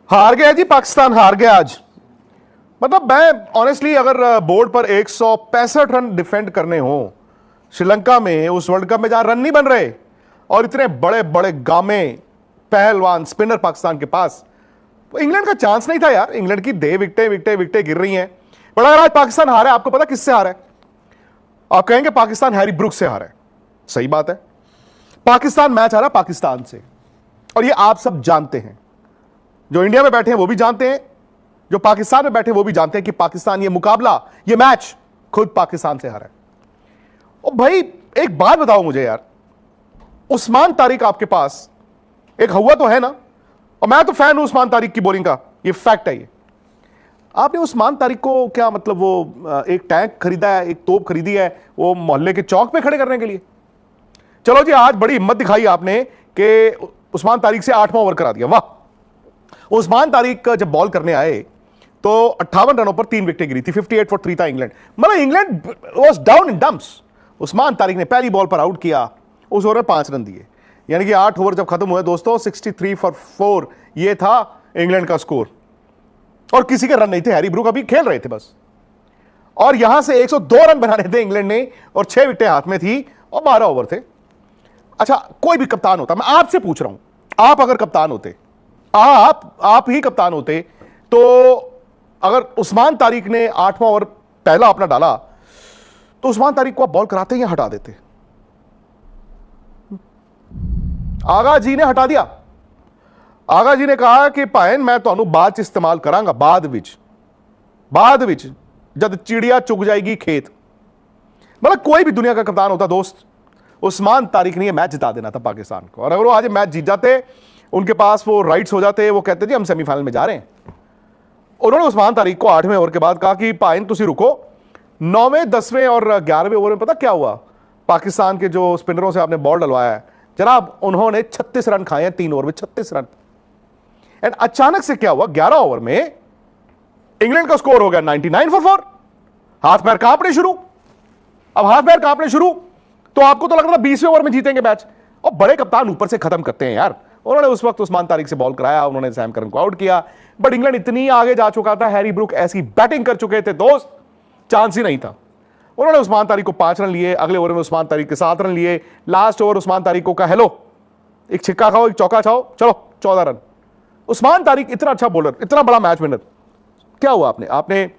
हार गया जी, पाकिस्तान हार गया आज। मतलब मैं ऑनेस्टली अगर बोर्ड पर 165 रन डिफेंड करने हो श्रीलंका में, उस वर्ल्ड कप में जहां रन नहीं बन रहे और इतने बड़े बड़े गामे पहलवान स्पिनर पाकिस्तान के पास, तो इंग्लैंड का चांस नहीं था यार। इंग्लैंड की दे विकेटें विकेटें विकेटें गिर रही हैं। पर अगर आज पाकिस्तान हारा है, आपको पता किससे हारा है? आप कहेंगे पाकिस्तान हैरी ब्रुक्स से हारा है। सही बात है, पाकिस्तान मैच हारा पाकिस्तान से, और ये आप सब जानते हैं। जो इंडिया में बैठे हैं वो भी जानते हैं, जो पाकिस्तान में बैठे वो भी जानते हैं कि पाकिस्तान ये मुकाबला, ये मैच खुद पाकिस्तान से हारा है। और भाई एक बात बताओ मुझे यार, उस्मान तारिक आपके पास एक हवा तो है ना, और मैं तो फैन हूं उस्मान तारिक की बॉलिंग का, ये फैक्ट है। ये आपने उस्मान तारिक को क्या मतलब वो एक टैंक खरीदा है, एक तोप खरीदी है वो मोहल्ले के चौक पे खड़े करने के लिए? चलो जी, आज बड़ी हिम्मत दिखाई आपने कि उस्मान तारिक से 8वां ओवर करा दिया, वाह। उस्मान तारिक जब बॉल करने आए तो 58 रनों पर 3 विकेटें गिरी थी, 58 फॉर 3 था इंग्लैंड। मतलब England was down in dumps. Usman Tariq ने पहली बॉल पर आउट किया, उस ओवर में 5 रन दिए, यानी कि 8 ओवर जब खत्म हुए दोस्तों, 63 फॉर 4 ये था इंग्लैंड का स्कोर। और किसी के रन नहीं थे, हैरी ब्रूक अभी खेल रहे थे बस, और यहां से 102 रन बनाने थे इंग्लैंड ने, और 6 विकेटें हाथ में थी और 12 ओवर थे। अच्छा, कोई भी कप्तान होता, मैं आपसे पूछ रहा हूं, आप अगर कप्तान होते, आप ही कप्तान होते, तो अगर उस्मान तारिक ने 8वां ओवर पहला अपना डाला, तो उस्मान तारिक को आप बॉल कराते या हटा देते? आगा जी ने हटा दिया। आगा जी ने कहा कि भाइन मैं ਤੁਹਾਨੂੰ ਬਾਅਦ ਚ इस्तेमाल करांगा, बाद विच जब चिड़िया चुग जाएगी खेत। मतलब कोई भी दुनिया का कप्तान होता दोस्त, उस्मान तारिक ने यह मैच जिता देना था पाकिस्तान को। और अगर वो आज मैच जीत जाते, उनके पास वो राइट्स हो जाते, वो कहते जी हम सेमीफाइनल में जा रहे हैं। उन्होंने उस्मान तारिक को 8वें ओवर के बाद कहा कि भाइन तुसी रुको। 9वें 10वें और 11वें ओवर में पता क्या हुआ? पाकिस्तान के जो स्पिनरों से आपने बॉल डलवाया है जनाब, उन्होंने 36 रन खाए हैं 3 ओवर में, 36 रन। एंड अचानक से क्या हुआ, 11 ओवर में इंग्लैंड का स्कोर हो गया 99 फॉर 4। हाथ पैर कांपने शुरू। अब हाथ पैर कांपने शुरू तो आपको तो लग रहा था 20वें ओवर में जीतेंगे मैच, और बड़े कप्तान ऊपर से खत्म करते हैं यार। उन्होंने उस वक्त उस्मान तारिक से बॉल कराया, उन्होंने सैम करन को आउट किया, बट इंग्लैंड इतनी आगे जा चुका था, हैरी ब्रूक ऐसी बैटिंग कर चुके थे दोस्त, चांस ही नहीं था। उन्होंने उस्मान तारिक को 5 रन लिए, अगले ओवर में उस्मान तारिक के 7 रन लिए, लास्ट ओवर उस्मान तारिक को कहा हेलो, एक छिक्का खाओ, एक चौका खाओ, चलो 14 रन। उस्मान तारिक इतना अच्छा बॉलर, इतना बड़ा मैच विनर, क्या हुआ? आपने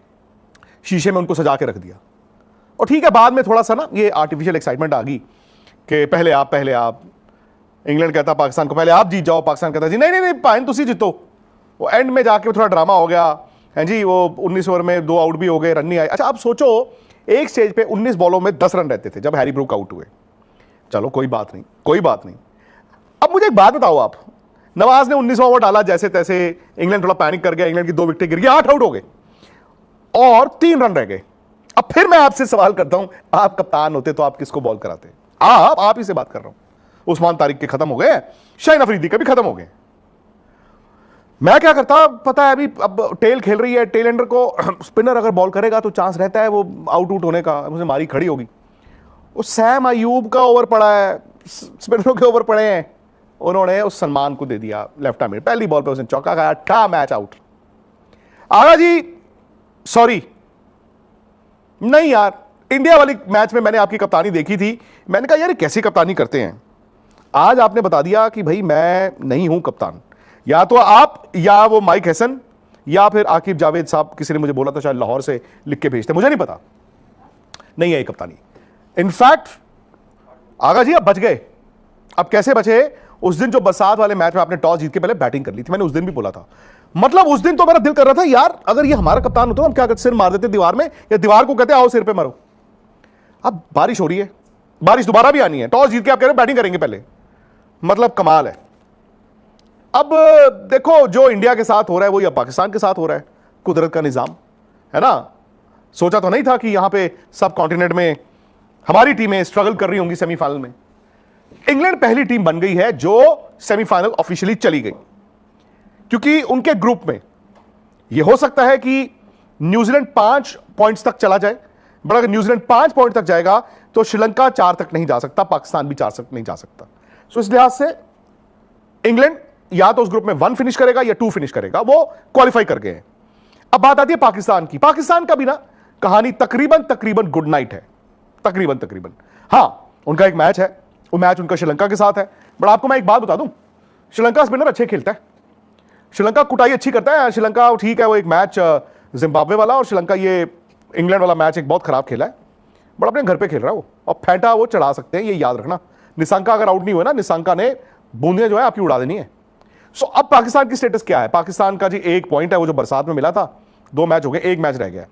शीशे में उनको सजा के रख दिया। और ठीक है, बाद में थोड़ा सा ना ये आर्टिफिशियल एक्साइटमेंट आ गई कि पहले आप। इंग्लैंड कहता पाकिस्तान को पहले आप जीत जाओ, पाकिस्तान कहता जी नहीं नहीं नहीं पाइन तुसी जीतो। वो एंड में जाके थोड़ा ड्रामा हो गया है जी, वो 19 ओवर में 2 आउट भी हो गए, रन नहीं आए। अच्छा आप सोचो, एक स्टेज पे 19 बॉलों में 10 रन रहते थे जब हैरी ब्रूक आउट हुए। चलो कोई बात नहीं। अब मुझे एक बात बताओ, आप नवाज ने 19वां ओवर डाला जैसे तैसे, इंग्लैंड थोड़ा पैनिक कर गया, इंग्लैंड की 2 विकेटें गिर गई, 8 आउट हो गए और 3 रन रह गए। अब फिर मैं आपसे सवाल करता हूं, आप कप्तान होते तो आप किसको बॉल कराते? आप ही से बात कर रहा हूं। उस्मान तारिक के खत्म हो गए, शाहीन अफरीदी के भी खत्म हो गए। मैं क्या करता पता है? अभी अब टेल खेल रही है, टेल एंडर को स्पिनर अगर बॉल करेगा तो चांस रहता है वो आउट होने का, मुझे मारी खड़ी होगी। उस सैम अयूब का ओवर पड़ा है, स्पिनरों के ओवर पड़े हैं, उन्होंने उस सलमान को दे दिया लेफ्ट आर्म में, पहली बॉल पे उसने चौका खाया, था मैच आउट। आगा जी सॉरी नहीं यार, इंडिया वाली मैच में मैंने आपकी कप्तानी देखी थी, मैंने कहा यार कैसी कप्तानी करते हैं। आज आपने बता दिया कि भाई मैं नहीं हूं कप्तान, या तो आप या वो माइक हैसन या फिर आकिब जावेद साहब, किसी ने मुझे बोला था शायद लाहौर से लिख के भेजते, मुझे नहीं पता, नहीं है ये कप्तानी। इनफैक्ट आगा जी आप बच गए। अब कैसे बचे? उस दिन जो बरसात वाले मैच में आपने टॉस जीत के पहले बैटिंग कर ली थी, मैंने उस दिन भी बोला था। मतलब उस दिन तो मेरा दिल कर रहा था यार, अगर ये हमारा कप्तान होता तो हम क्या करते, सिर मार देते दीवार में, या दीवार को कहते आओ सिर पे मारो। अब बारिश हो रही है, बारिश दोबारा भी आनी है, टॉस जीत के आप कह रहे हो बैटिंग करेंगे पहले, मतलब कमाल है। अब देखो जो इंडिया के साथ हो रहा है वो या पाकिस्तान के साथ हो रहा है, कुदरत का निजाम है ना। सोचा तो नहीं था कि यहां पे सब कॉन्टिनेंट में हमारी टीमें स्ट्रगल कर रही होंगी सेमीफाइनल में। इंग्लैंड पहली टीम बन गई है जो सेमीफाइनल ऑफिशियली चली गई, क्योंकि उनके ग्रुप में यह हो सकता है कि न्यूजीलैंड 5 पॉइंट्स तक चला जाए, बट अगर न्यूजीलैंड 5 पॉइंट तक जाएगा तो श्रीलंका 4 तक नहीं जा सकता, पाकिस्तान भी 4 तक नहीं जा सकता। सो इस लिहाज से इंग्लैंड या तो उस ग्रुप में 1 फिनिश करेगा या 2 फिनिश करेगा, वो क्वालिफाई कर गए हैं। अब बात आती है पाकिस्तान की। पाकिस्तान का भी ना कहानी तकरीबन गुड नाइट है, तकरीबन। हां, उनका एक मैच है, वो मैच उनका श्रीलंका के साथ है। बट आपको मैं एक बात बता दूं, श्रीलंका स्पिनर अच्छे खेलता है, श्रीलंका कुटाई अच्छी करता है। श्रीलंका ठीक है, वो एक मैच जिम्बाब्वे वाला और श्रीलंका ये इंग्लैंड वाला मैच एक बहुत खराब खेला है, बट अपने घर पे खेल रहा है वो, और फेंटा वो चढ़ा सकते हैं, ये याद रखना। निशंका अगर आउट नहीं हुआ ना, निशंका ने बूंदियां जो है आपकी उड़ा देनी है। सो अब पाकिस्तान की स्टेटस क्या है? पाकिस्तान का जी 1 पॉइंट है, वो जो बरसात में मिला था। 2 मैच हो गए, 1 मैच रह गया।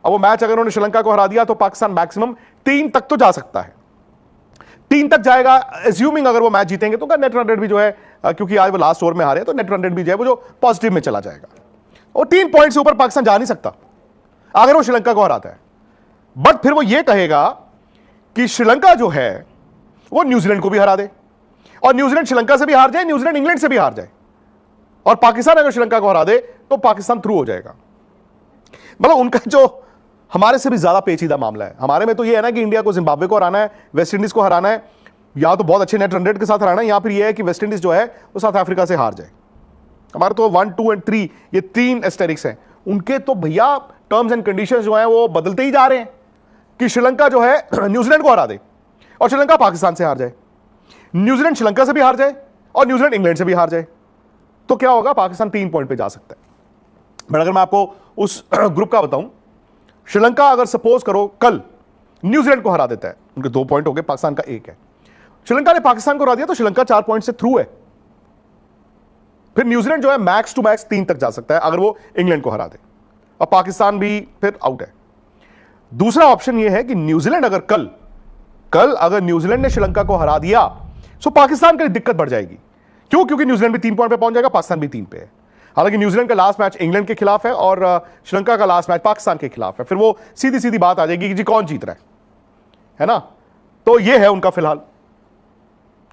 अब वो मैच अगर उन्होंने श्रीलंका को हरा दिया तो पाकिस्तान मैक्सिमम 3 तक तो जा सकता है, 3 तक जाएगा, एज्यूमिंग अगर वो मैच जीतेंगे तो नेट रन रेट भी जो है, क्योंकि आज वो लास्ट ओवर में हारे तो नेट रन रेट भी जो है वो जो पॉजिटिव में चला जाएगा, और 3 पॉइंट से ऊपर पाकिस्तान जा नहीं सकता अगर वो श्रीलंका को हराता है। बट फिर वो ये कहेगा कि श्रीलंका जो है वो न्यूजीलैंड को भी हरा दे, और न्यूजीलैंड श्रीलंका से भी हार जाए, न्यूजीलैंड इंग्लैंड से भी हार जाए, और पाकिस्तान अगर श्रीलंका को हरा दे तो पाकिस्तान थ्रू हो जाएगा। मतलब उनका जो हमारे से भी ज्यादा पेचीदा मामला है। हमारे में तो ये है ना कि इंडिया को जिम्बाब्वे को हराना है, वेस्ट इंडीज को हराना है, या तो बहुत अच्छे नेट रन रेट के साथ हराना है, या फिर ये है कि वेस्ट इंडीज जो है वो साउथ अफ्रीका से हार जाए। हमारे तो 1, 2 और 3 ये 3 एस्टेरिक्स हैं। उनके तो भैया टर्म्स एंड कंडीशंस जो हैं वो बदलते ही जा रहे हैं कि श्रीलंका जो है न्यूजीलैंड को हरा दे और श्रीलंका पाकिस्तान से हार जाए, न्यूजीलैंड श्रीलंका से भी हार जाए और न्यूजीलैंड इंग्लैंड से भी हार जाए, तो क्या होगा? पाकिस्तान 3 पॉइंट पे जा सकता है। बट अगर मैं आपको उस ग्रुप का बताऊं, श्रीलंका अगर सपोज करो कल न्यूजीलैंड को हरा देता है, उनके 2 पॉइंट हो गए, पाकिस्तान का 1 है। श्रीलंका ने पाकिस्तान को हरा दिया तो श्रीलंका 4 पॉइंट से थ्रू है। फिर न्यूजीलैंड जो है मैक्स टू मैक्स 3 तक जा सकता है अगर वो इंग्लैंड को हरा दे, और पाकिस्तान भी फिर आउट है। दूसरा ऑप्शन ये है कि न्यूजीलैंड अगर कल अगर न्यूजीलैंड ने श्रीलंका को हरा दिया तो पाकिस्तान के लिए दिक्कत बढ़ जाएगी। क्यों? क्योंकि न्यूजीलैंड भी 3 पॉइंट पे पहुंच जाएगा, पाकिस्तान भी 3 पे है। हालांकि न्यूजीलैंड का लास्ट मैच इंग्लैंड के खिलाफ है और श्रीलंका का लास्ट मैच पाकिस्तान के खिलाफ है। फिर वो सीधी बात आ जाएगी कि जी कौन जीत रहा है ना? तो ये है उनका फिलहाल।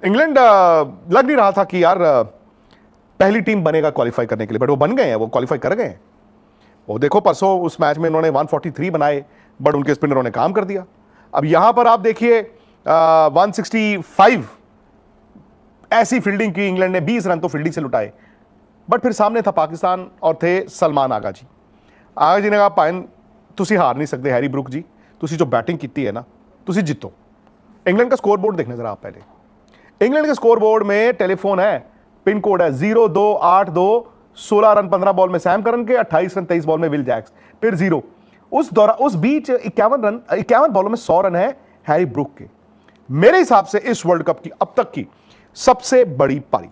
इंग्लैंड लग नहीं रहा था कि यार पहली टीम बनेगा क्वालिफाई करने के लिए, बट वो बन गए हैं, वो क्वालिफाई कर गए हैं। वो देखो परसों उस मैच में उन्होंने 143 बनाए, बट उनके स्पिनरों ने काम कर दिया। अब यहां पर आप देखिए 165 ऐसी फील्डिंग की इंग्लैंड ने, 20 रन तो फील्डिंग से लुटाए, बट फिर सामने था पाकिस्तान और थे सलमान आगा जी। आगा जी ने कहा पाइन तुसी हार नहीं सकते हैरी ब्रुक जी, तुसी जो बैटिंग की है ना तुसी जितो। इंग्लैंड का स्कोर बोर्ड देखने जरा आप पहले। इंग्लैंड के स्कोर बोर्ड में टेलीफोन है, पिन कोड है 0282, 16 रन 15 बॉल में सैम करन के, 28 रन 23 बॉल में विल जैक्स, फिर 0। उस बीच 51 बॉलों में 100 रन है हैरी ब्रुक के। मेरे हिसाब से इस वर्ल्ड कप की अब तक की सबसे बड़ी पारी।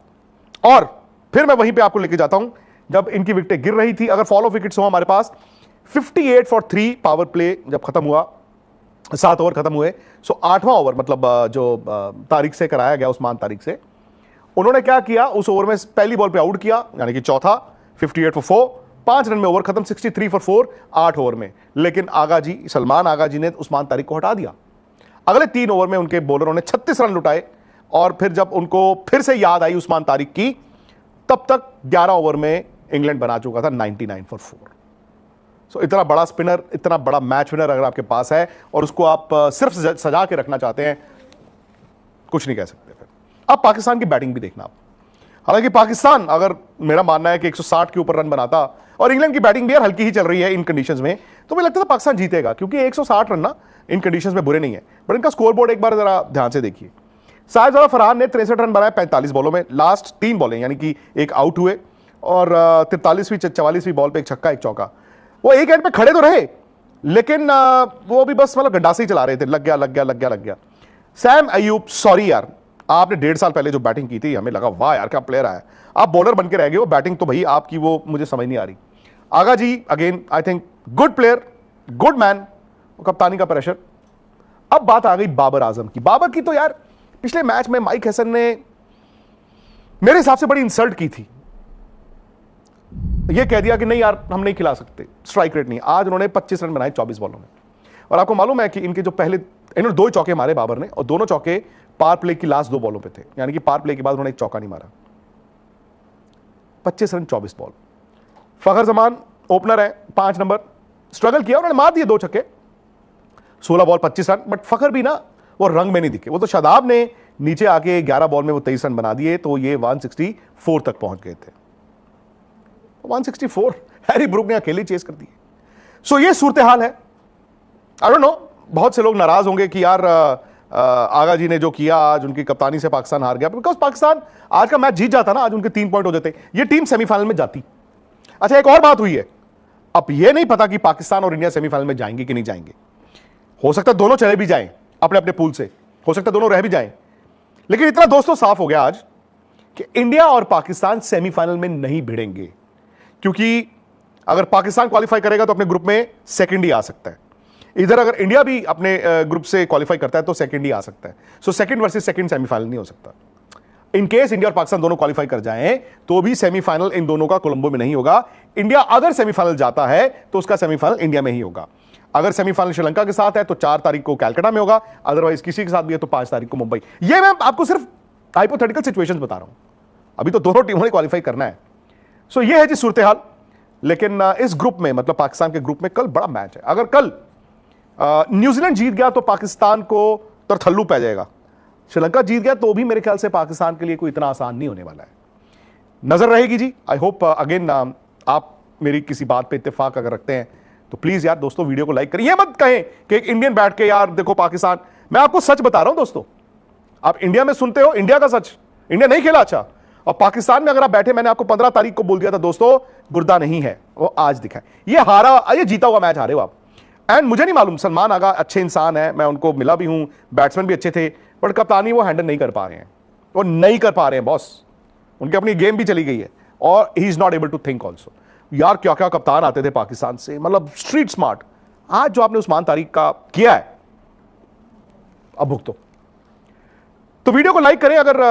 और फिर मैं वहीं पे आपको लेके जाता हूं जब इनकी विकेटें गिर रही थी। अगर फॉलो विकेट्स हो हमारे पास 58 फॉर 3 पावर प्ले जब खत्म हुआ, 7 ओवर खत्म हुए, सो 8वां ओवर मतलब जो तारीख से कराया गया, उस्मान तारीख से, उन्होंने क्या किया? उस ओवर में पहली बॉल पे आउट किया, यानी कि चौथा, 58 फॉर 4, 5 रन में ओवर खत्म, 63 फॉर 4 8 ओवर में। लेकिन आगा जी, सलमान आगा जी ने उस्मान तारिक को हटा दिया। अगले 3 ओवर में उनके बॉलरों ने 36 रन लुटाए, और फिर जब उनको फिर से याद आई उस्मान तारिक की, तब तक 11 ओवर में इंग्लैंड बना चुका था 99 फॉर 4। सो इतना बड़ा स्पिनर, इतना बड़ा मैच विनर अगर आपके पास है और उसको आप सिर्फ सजा के रखना चाहते हैं, कुछ नहीं कह सकते। फिर अब पाकिस्तान की बैटिंग भी देखना आप। हालांकि पाकिस्तान, अगर मेरा मानना है कि 160 के ऊपर रन बनाता, और इंग्लैंड की बैटिंग भी यार हल्की ही चल रही है इन कंडीशंस में, तो मुझे लगता था पाकिस्तान जीतेगा, क्योंकि 160 रन ना इन कंडीशंस में बुरे नहीं है। बट इनका स्कोर बोर्ड एक बार जरा ध्यान से देखिए। साहिबजादा फरहान ने 63 रन बनाए 45 बॉलों में, लास्ट 3 बॉलें, यानी कि एक आउट हुए, और 43वीं 44वीं बॉल पे एक छक्का एक चौका। वो एक एंड पे खड़े तो रहे, लेकिन वो भी बस मतलब गंडासे ही चला रहे थे, लग गया। सैम अयूब, सॉरी यार, आपने 1.5 साल पहले जो बैटिंग की थी, हमें लगा वाह यार क्या प्लेयर आया, आप बॉलर बन के रह गए हो। बैटिंग तो भाई आपकी वो मुझे समझ नहीं आ रही। Agha ji again I think good player, good man, कप्तानी का प्रेशर। अब बात आ गई बाबर आजम की। बाबर की तो यार पिछले मैच में माइक हैसन ने मेरे हिसाब से बड़ी इंसल्ट की थी। यह कह दिया कि नहीं यार हम नहीं खिला सकते, स्ट्राइक रेट नहीं। आज उन्होंने 25 रन बनाए 24 बॉलों में, और आपको मालूम है कि इनके जो पहले, इन्होंने 2 चौके मारे बाबर ने, और दोनों चौके पावर प्ले की लास्ट 2 बॉलों पे थे, यानी कि पावर प्ले के बाद उन्होंने एक चौका नहीं मारा। 25 रन 24 बॉल। फखर जमान ओपनर है, 5 नंबर, स्ट्रगल किया, उन्होंने मार दिए 2 छक्के, 16 बॉल 25 रन। बट फखर भी ना वो रंग में नहीं दिखे। वो तो शादाब ने नीचे आके 11 बॉल में वो 23 रन बना दिए, तो ये 164 तक पहुंच गए थे। 164 हैरी ब्रूक ने अकेले चेस कर दिए। सो ये सूरत हाल है। आई डोंट नो, बहुत से लोग नाराज होंगे कि यार आगा जी ने जो किया आज, उनकी कप्तानी से पाकिस्तान हार गया। बिकॉज पाकिस्तान आज का मैच जीत जाता ना, आज उनके 3 पॉइंट हो जाते, ये टीम सेमीफाइनल में जाती। अच्छा, एक और बात हुई है, अब ये नहीं पता कि पाकिस्तान और इंडिया सेमीफाइनल में जाएंगे कि नहीं जाएंगे। हो सकता है दोनों चले भी जाएं अपने अपने पूल से, हो सकता है दोनों रह भी जाएं, लेकिन इतना दोस्तों साफ हो गया आज कि इंडिया और पाकिस्तान सेमीफाइनल में नहीं भिड़ेंगे। क्योंकि अगर पाकिस्तान क्वालिफाई करेगा तो अपने ग्रुप में सेकंड ही आ सकता है, इधर अगर इंडिया भी अपने ग्रुप से क्वालिफाई करता है तो सेकंड ही आ सकता है। So second versus second semifinal नहीं हो सकता। इन केस इंडिया और पाकिस्तान दोनों क्वालिफाई कर जाएं तो भी सेमीफाइनल इन दोनों का कोलंबो में नहीं होगा। इंडिया अगर सेमीफाइनल जाता है तो उसका सेमीफाइनल इंडिया में ही होगा। अगर सेमीफाइनल श्रीलंका के साथ है तो 4 तारीख को कैलकाटा में होगा, अदरवाइज किसी के साथ भी है तो 5 तारीख को मुंबई। ये मैं आपको सिर्फ हाइपोथेटिकल सिचुएशंस बता रहा हूं, अभी तो दोनों टीमों ने क्वालिफाई करना है। सो ये है जी सूरत हाल। लेकिन इस ग्रुप में, मतलब पाकिस्तान के ग्रुप में कल बड़ा मैच है। अगर कल न्यूजीलैंड जीत गया तो पाकिस्तान को तरथल्लू पै जाएगा, श्रीलंका जीत गया तो भी मेरे ख्याल से पाकिस्तान के लिए कोई इतना आसान नहीं होने वाला है। नजर रहेगी जी। आई होप अगेन आप मेरी किसी बात पे इत्तेफाक अगर रखते हैं तो प्लीज यार दोस्तों वीडियो को लाइक करिए। ये मत कहें कि एक इंडियन बैठ के यार देखो पाकिस्तान, मैं आपको सच बता रहा हूं दोस्तों, आप इंडिया में सुनते हो इंडिया का सच, इंडिया नहीं खेला अच्छा, और पाकिस्तान में अगर आप बैठे, मैंने आपको 15 तारीख को बोल दिया था दोस्तों गुर्दा नहीं है, वो आज दिखा है। ये हारा, ये जीता हुआ मैच हारे हो आप। एंड मुझे नहीं मालूम, सलमान आगा अच्छे इंसान है, मैं उनको मिला भी हूं, बैट्समैन भी अच्छे थे, बट कप्तानी वो हैंडल नहीं कर पा रहे हैं, वो नहीं कर पा रहे हैं बॉस। उनकी अपनी गेम भी चली गई है और he is not able to think also. यार क्या क्या कप्तान आते थे पाकिस्तान से, मतलब स्ट्रीट स्मार्ट। आज जो आपने उस्मान तारिक का किया है, अब भुगतो। तो वीडियो को लाइक करें अगर